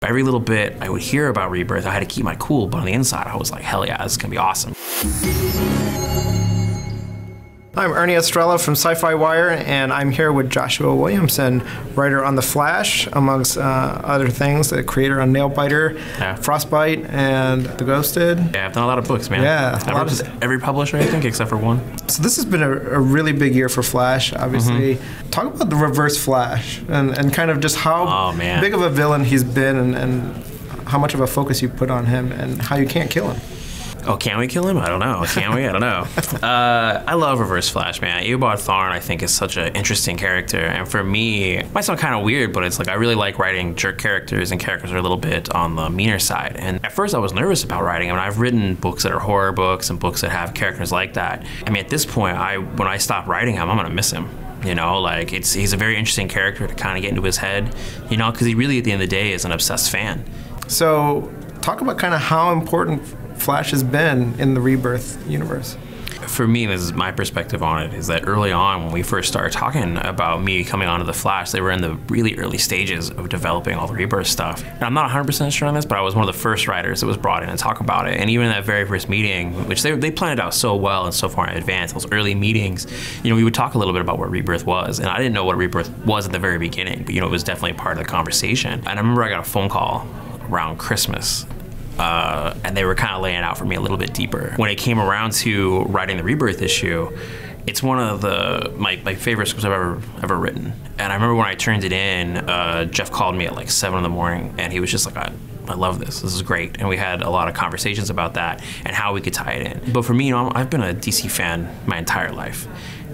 Every little bit I would hear about Rebirth, I had to keep my cool, but on the inside, I was like, hell yeah, this is gonna be awesome. I'm Ernie Estrella from SYFY WIRE, and I'm here with Joshua Williamson, writer on The Flash, amongst other things, the creator on Nailbiter, Yeah. Frostbite, and The Ghosted. Yeah, I've done a lot of books, man. Yeah. I've worked with every publisher, I think, except for one. So this has been a really big year for Flash, obviously. Talk about the Reverse Flash, and kind of just how big of a villain he's been, and how much of a focus you put on him, and how you can't kill him. Oh, can we kill him? I don't know. Can we? I don't know. I love Reverse Flash, man. Eobard Thawne, I think, is such an interesting character. And for me, it might sound kind of weird, but it's like I really like writing jerk characters and characters that are a little bit on the meaner side. And at first, I was nervous about writing them. I've written books that are horror books and books that have characters like that. I mean, at this point, when I stop writing him, I'm going to miss him. You know, like he's a very interesting character to kind of get into his head, you know, because he really, at the end of the day, is an obsessed fan. So talk about kind of how important Flash has been in the Rebirth universe. For me, this is my perspective on it, is that early on when we first started talking about me coming onto the Flash, they were in the really early stages of developing all the Rebirth stuff. And I'm not 100% sure on this, but I was one of the first writers that was brought in and talk about it. And even in that very first meeting, which they planned it out so well and so far in advance, those early meetings, you know, we would talk a little bit about what Rebirth was. And I didn't know what Rebirth was at the very beginning, but you know, it was definitely part of the conversation. And I remember I got a phone call around Christmas. And they were kind of laying out for me a little bit deeper. When it came around to writing the Rebirth issue, it's one of my favorite scripts I've ever written. And I remember when I turned it in, Jeff called me at like 7 in the morning, and he was just like, I love this. This is great. And we had a lot of conversations about that and how we could tie it in. But for me, you know, I've been a DC fan my entire life.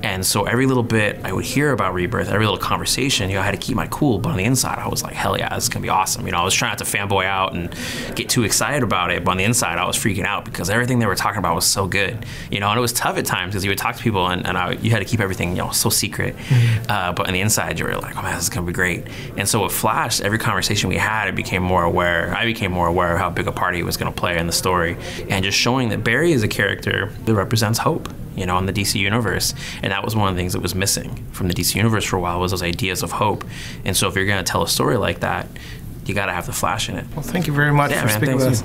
And so every little bit I would hear about Rebirth, every little conversation, you know, I had to keep my cool, but on the inside, I was like, hell yeah, this is gonna be awesome. You know, I was trying not to fanboy out and get too excited about it, but on the inside, I was freaking out because everything they were talking about was so good. You know, and it was tough at times because you would talk to people and you had to keep everything, you know, so secret. But on the inside, you were like, oh man, this is gonna be great. And so with Flash, every conversation we had, I became more aware of how big a part he was gonna play in the story, and just showing that Barry is a character that represents hope, you know, in the DC universe. And that was one of the things that was missing from the DC universe for a while, was those ideas of hope. And so if you're gonna tell a story like that, you gotta have the Flash in it. Well, thank you very much for speaking with us.